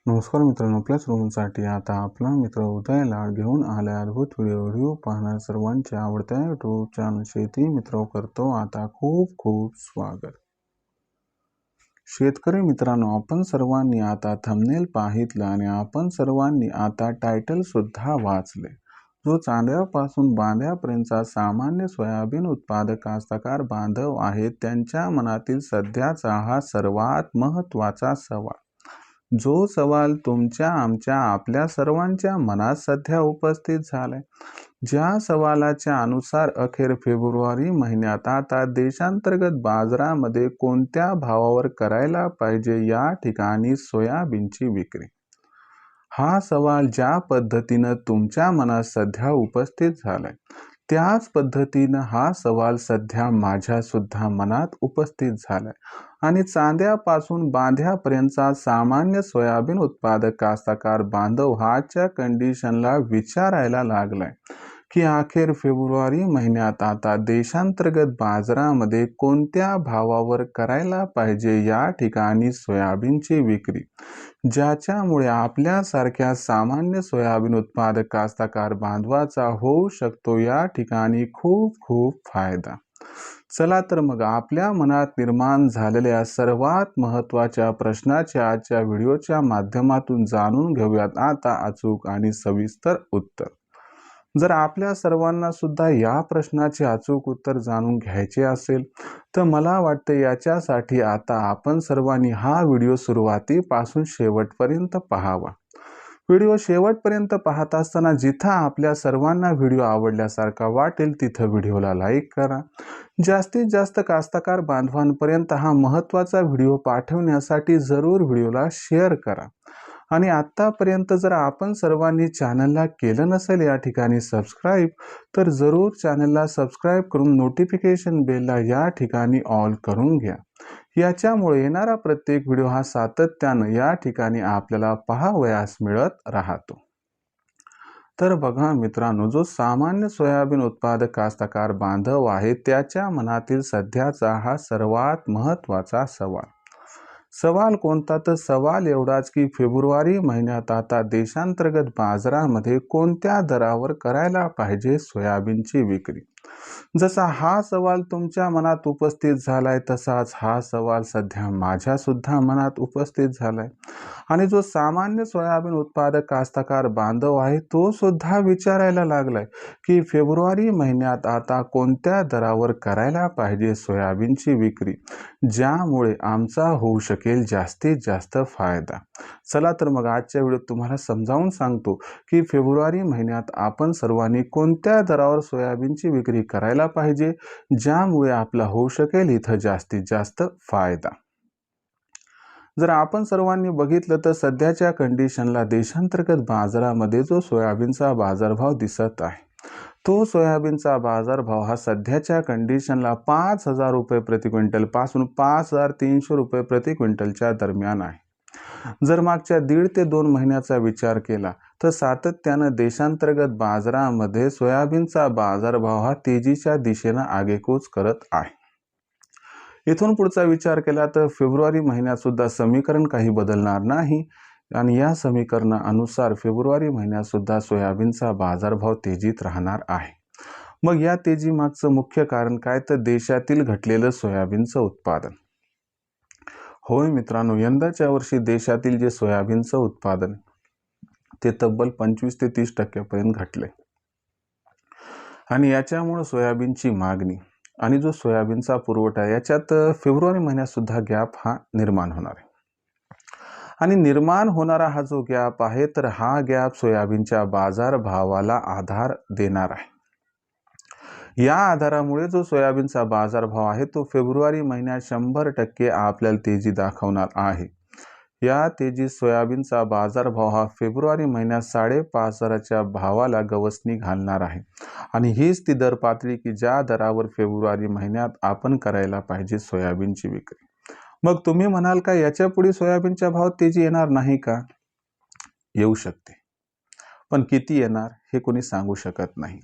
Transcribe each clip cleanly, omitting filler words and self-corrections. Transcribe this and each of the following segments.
नमस्कार मित्रांनो, आपल्या सर्वांसाठी आता आपला मित्र उदय लाड घेऊन आले अद्भुत व्हिडिओ पाहणार सर्वांच्या आवडत्या यूट्यूब चॅनल शेती मित्र करतो आता खूप खूप स्वागत. शेतकरी मित्रांनो, आपण सर्वांनी आता थंबनेल पाहितलं आणि आपण सर्वांनी आता टायटल सुद्धा वाचले. जो चांद्यापासून बांध्यापर्यंतचा सामान्य सोयाबीन उत्पादक कास्तकार बांधव आहेत त्यांच्या मनातील सध्याचा हा सर्वात महत्त्वाचा सवाल, जो सवाल तुमच्या आमच्या आपल्या सर्वांच्या मनात सध्या उपस्थित झालाय. ज्या सवालाच्या अनुसार अखेर फेब्रुवारी महिन्यात आता देशांतर्गत बाजारामध्ये कोणत्या भावावर करायला पाहिजे या ठिकाणी सोयाबीनची विक्री. हा सवाल ज्या पद्धतीनं तुमच्या मनात सध्या उपस्थित झालाय त्याच पद्धतीनं हा सवाल सध्या माझ्या सुद्धा मनात उपस्थित झालाय आणि चांद्यापासून बांध्यापर्यंतचा सामान्य सोयाबीन उत्पादक कास्तकार बांधव हाच्या कंडिशनला विचारायला लागलाय की अखेर फेब्रुवारी महिन्यात आता देशांतर्गत बाजारामध्ये कोणत्या भावावर करायला पाहिजे या ठिकाणी सोयाबीनची विक्री, ज्याच्यामुळे आपल्यासारख्या सामान्य सोयाबीन उत्पादक कास्तकार बांधवाचा होऊ शकतो या ठिकाणी खूप खूप फायदा. चला तर मग आपल्या मनात निर्माण झालेल्या सर्वात महत्त्वाच्या प्रश्नाचे आजच्या व्हिडिओच्या माध्यमातून जाणून घेऊयात आता अचूक आणि सविस्तर उत्तर. जर आपल्या सर्वांना सुद्धा या प्रश्नाचे अचूक उत्तर जाणून घ्यायचे असेल तर मला वाटते याच्यासाठी आता आपण सर्वांनी हा व्हिडिओ सुरुवातीपासून शेवटपर्यंत पाहावा. व्हिडिओ शेवटपर्यंत पाहत असताना जिथं आपल्या सर्वांना व्हिडिओ आवडल्यासारखा वाटेल तिथं व्हिडिओला लाईक करा. जास्तीत जास्त कास्तकार बांधवांपर्यंत हा महत्त्वाचा व्हिडिओ पाठवण्यासाठी जरूर व्हिडिओला शेअर करा आणि आत्तापर्यंत जर आपण सर्वांनी चॅनलला केलं नसेल या ठिकाणी सबस्क्राईब तर जरूर चॅनलला सबस्क्राईब करून नोटिफिकेशन बेलला या ठिकाणी ऑल करून घ्या. याच्यामुळे येणारा प्रत्येक व्हिडिओ हा सातत्यानं या ठिकाणी आपल्याला पाहावयास मिळत राहतो. तर बघा मित्रांनो, जो सामान्य सोयाबीन उत्पादक कास्तकार बांधव आहे त्याच्या मनातील सध्याचा हा सर्वात महत्त्वाचा सवाल. सवाल कोणता तर सवाल एवढाच की फेब्रुवारी महिन्यात आता देशांतर्गत बाजारामध्ये कोणत्या दरावर करायला पाहिजे सोयाबीनची विक्री. जसा हा सवाल तुमच्या मनात उपस्थित झालाय तसाच हा सवाल सध्या माझ्या सुद्धा मनात उपस्थित झालाय आणि जो सामान्य सोयाबीन उत्पादक कास्तकार बांधव आहे तो सुद्धा विचारायला लागलाय की फेब्रुवारी महिन्यात आता कोणत्या दरावर करायला पाहिजे सोयाबीनची विक्री, ज्यामुळे आमचा होऊ शकेल जास्तीत जास्त फायदा. चला तर मग आजच्या व्हिडिओत तुम्हाला समजावून सांगतो की फेब्रुवारी महिन्यात आपण सर्वांनी कोणत्या दरावर सोयाबीनची विक्री करायला पाहिजे, ज्यामुळे आपला होऊ शकेल इथं जास्तीत जास्त फायदा. जर आपण सर्वांनी बघितलं तर सध्याच्या कंडिशनला देशांतर्गत बाजारामध्ये जो सोयाबीनचा बाजारभाव दिसत आहे तो सोयाबीनचा बाजारभाव हा सध्याच्या कंडिशनला 5,000 रुपये प्रति क्विंटल पासून 5,300 रुपये प्रति क्विंटलच्या दरम्यान आहे. जर मागच्या 1.5 ते 2 महिन्याचा विचार केला तर सातत्यानं देशांतर्गत बाजारामध्ये सोयाबीनचा बाजारभाव हा तेजीच्या दिशेनं आगेकूच करत आहे. इथून पुढचा विचार केला तर फेब्रुवारी महिन्यात सुद्धा समीकरण काही बदलणार नाही आणि या समीकरणानुसार फेब्रुवारी महिन्यात सुद्धा सोयाबीनचा बाजारभाव तेजीत राहणार आहे. मग या तेजी मागचं मुख्य कारण काय तर देशातील घटलेलं सोयाबीनचं उत्पादन. होय मित्रांनो, यंदाच्या वर्षी देशातील जे सोयाबीनचं उत्पादन ते तब्बल 25 ते 30% पर्यंत घटले आणि याच्यामुळे सोयाबीनची मागणी आणि जो सोयाबीनचा पुरवठा याच्यात फेब्रुवारी महिन्यात सुद्धा गॅप हा निर्माण होणार आहे आणि निर्माण होणारा हा जो गॅप आहे तर हा गॅप सोयाबीनच्या बाजारभावाला आधार देणार आहे. या आधारामुळे जो सोयाबीनचा बाजारभाव आहे तो फेब्रुवारी महिन्यात 100% आपल्याला तेजी दाखवणार आहे. या तेजीत सोयाबीनचा बाजारभाव हा फेब्रुवारी महिन्यात 5,500च्या भावाला गवसणी घालणार आहे आणि हीच ती दर पातळी की ज्या दरावर फेब्रुवारी महिन्यात आपण करायला पाहिजे सोयाबीनची विक्री. मग तुम्ही म्हणाल का याच्या पुढे सोयाबीनच्या भावात तेजी येणार नाही का? येऊ शकते, पण किती येणार हे कोणी सांगू शकत नाही.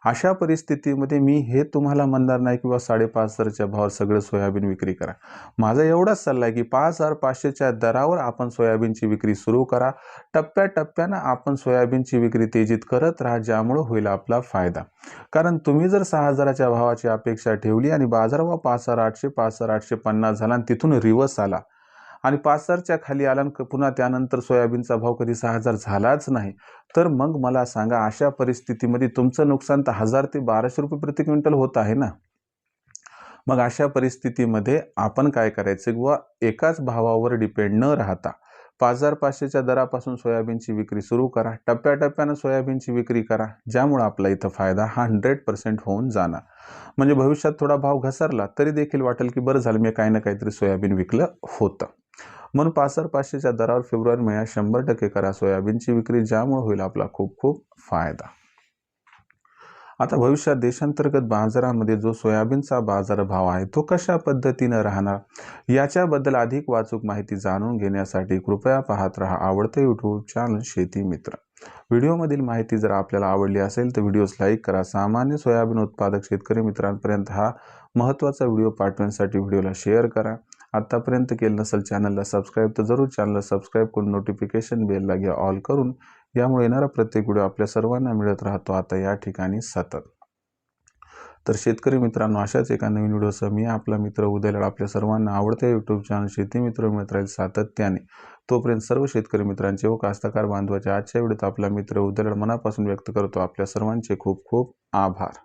अशा परिस्थितीमध्ये मी हे तुम्हाला म्हणणार नाही की 5,500च्या भावावर सगळं सोयाबीन विक्री करा. माझा एवढाच सल्ला आहे की 5,500च्या दरावर आपण सोयाबीनची विक्री सुरू करा. टप्प्याटप्प्यानं आपण सोयाबीनची विक्री तेजीत करत राहा, ज्यामुळे होईल आपला फायदा. कारण तुम्ही जर 6,000च्या भावाची अपेक्षा ठेवली आणि बाजारभाव 5,800, 5,850 झाला आणि तिथून रिव्हर्स आला आणि 5,000च्या खाली आला आणि पुन्हा त्यानंतर सोयाबीनचा भाव कधी 6,000 झालाच नाही, तर मग मला सांगा, अशा परिस्थितीमध्ये तुमचं नुकसान तर 1,000 ते 1,200 रुपये प्रति क्विंटल होत आहे ना. मग अशा परिस्थितीमध्ये आपण काय करायचं किंवा एकाच भावावर डिपेंड न राहता 5,500च्या दरापासून सोयाबीनची विक्री सुरू करा. टप्प्याटप्प्यानं सोयाबीनची विक्री करा, ज्यामुळे आपला इथं फायदा हा 100% होऊन जाणार. म्हणजे भविष्यात थोडा भाव घसरला तरी देखील वाटेल की बरं झालं मी काही ना काहीतरी सोयाबीन विकलं होतं. म्हणून 5,500च्या दरावर फेब्रुवारी महिन्यात 100% करा सोयाबीनची विक्री, ज्यामुळे होईल आपला खूप खूप फायदा. आता भविष्यात देशांतर्गत बाजारामध्ये जो सोयाबीनचा बाजारभाव आहे तो कशा पद्धतीनं राहणार, याच्याबद्दल अधिक वाचूक माहिती जाणून घेण्यासाठी कृपया पाहत रहा आवडते यूट्यूब चॅनल शेती मित्र. व्हिडिओमधील माहिती जर आपल्याला आवडली असेल तर व्हिडिओस लाईक करा. सामान्य सोयाबीन उत्पादक शेतकरी मित्रांपर्यंत हा महत्त्वाचा व्हिडिओ पाठवण्यासाठी व्हिडिओला शेअर करा. आत्तापर्यंत केलं नसेल चॅनलला सबस्क्राईब तर जरूर चॅनलला सबस्क्राईब करून नोटिफिकेशन बेलला घ्या ऑल करून. यामुळे येणारा प्रत्येक व्हिडिओ आपल्या सर्वांना मिळत राहतो आता या ठिकाणी सतत. तर शेतकरी मित्रांनो, अशाच एका नवीन व्हिडिओसह मी आपला मित्र उदय लड आपल्या सर्वांना आवडत्या यूट्यूब चॅनल शेती मित्र मिळत राहील सातत्याने. तोपर्यंत सर्व शेतकरी मित्रांचे व कास्तकार बांधवाचे आजच्या व्हिडिओत आपला मित्र उदय लड मनापासून व्यक्त करतो आपल्या सर्वांचे खूप खूप आभार.